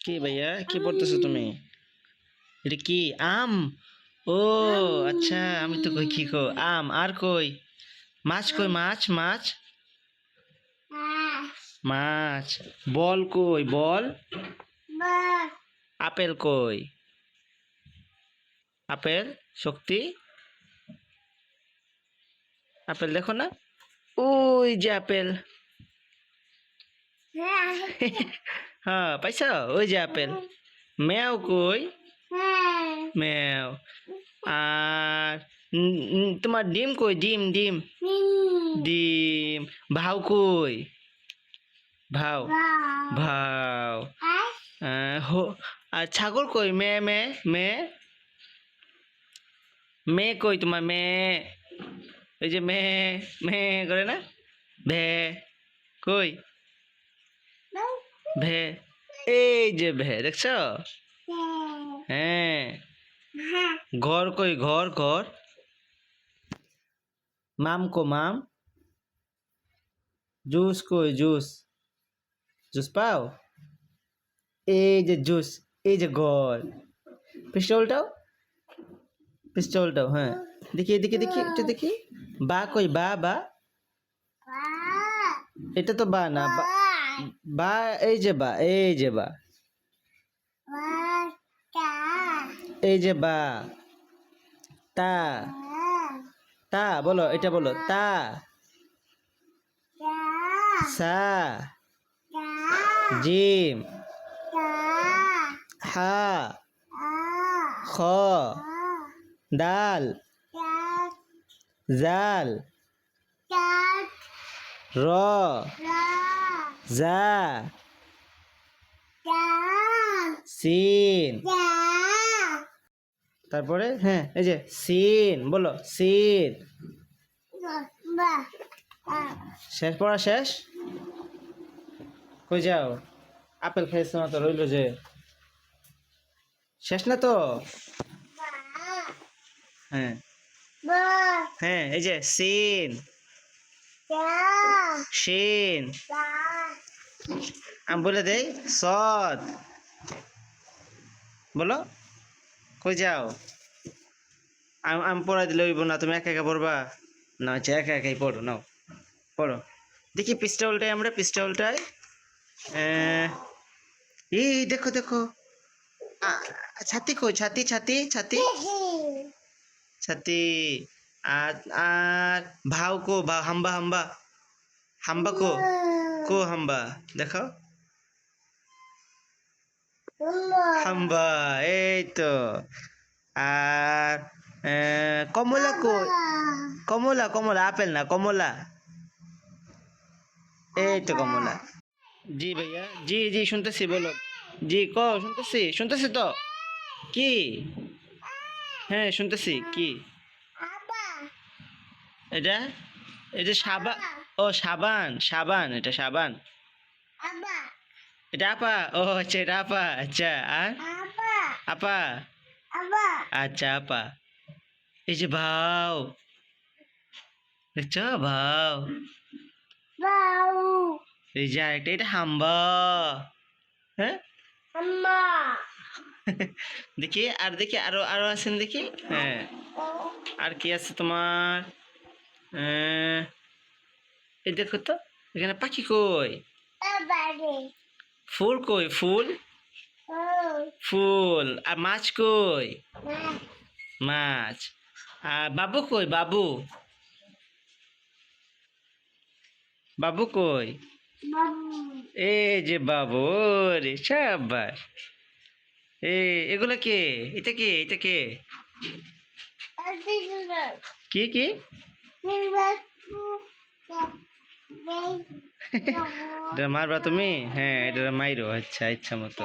কি ভাইয়া কি পড়তেছো তুমি? এটা কি আম? ও আচ্ছা, আমি তো কই কি কো আম আর কই মাছ, কই মাছ মাছ মাছ। বল কই বল? আপেল কই? আপেল শক্তি, আপেল দেখো না, ওই যে আপেল। হ্যাঁ পাইছো, ওই যে আপেল। ম্যাও কই? ম্যাও। আর তোমার ডিম কই? ডিম ডিম ডিম। ভাও কই? ভাও ভাও। আর ছাগল কই? মে মে মে মে কই তোমার? মে, ওই যে মে মে করে না, ভে কই? ভে, এই যে ভে দেখছো? হ্যাঁ। ঘর কই? ঘর ঘর। মাম কো মাম? জুস কই? জুস, জুস পাও? এই যে জুস, এই যে ঘর। পিস্তলটাও, পিস্তলটাও হ্যাঁ। দেখি এদিকে দেখি, একটু দেখি। বা কই? বা বা, এটা তো বা না, বা বা, এই যে বা, এই যে বা, এই যে বা। তা, তা বলো, এটা বলো তা। সা, জিম, হা, খ, দাল, জাল, র, জা, সিন। তারপরে হ্যাঁ এই যে সিন, বলো সিন। শেষ, পড়া শেষ। কই যাও? আপেল খাইছো না তো, রইলো যে। শেষ না তো? হ্যাঁ হ্যাঁ, এই যে সিন, শিন। আমি বলে দেই সদ, বলো। কই যাও? আমি পড়াই দিলে হইব না, তুমি একা একা পড়বা না? আচ্ছা একা একাই পড়ো, নাও পড়ো। দেখি পৃষ্ঠা উল্টাই, আমরা পৃষ্ঠা উল্টাই। এই দেখো দেখো, ছাতি কই? ছাতি ছাতি ছাতি ছাতি। আর আর ভাও কো? ভাও, হাম্বা হাম্বা, হাম্বা কো? কো হাম্বা দেখো, হাম্বা, এই তো। আর কমলা কই? কমলা, কমলা আপেল না, কমলা, এই তো কমলা। জি ভাইয়া, জি জি শুনতেছি, বলো। জি ক, শুনতেছি শুনতেছি তো। কি? হ্যাঁ শুনতেছি, কি এটা? এটা সাবান? ও সাবান, সাবান, এটা সাবান। এটা আপা? ও আচ্ছা, এটা আপা, আচ্ছা। আর আপা, আচ্ছা আপা। এই যে ভাও, দেখছো ভাও? এই যে আরেকটা, এটা হাম্বা। হ্যাঁ। দেখি আর, দেখি আরো আরো আছেন দেখি। হ্যাঁ, আর কি আছে তোমার? আহ, এই দেখো তো, এখানে পাখি কই? ফুল কই? ফুল, ফুল। আর মাছ কই? মাছ। আর বাবু কই? বাবু, বাবু কই? এই যে বাবু, রে সাবাস। এগুলা কে? এটা কে? এটা কে? কি কি? এটা মারবা তুমি? হ্যাঁ, এটা মাইরো, আচ্ছা ইচ্ছা মতো।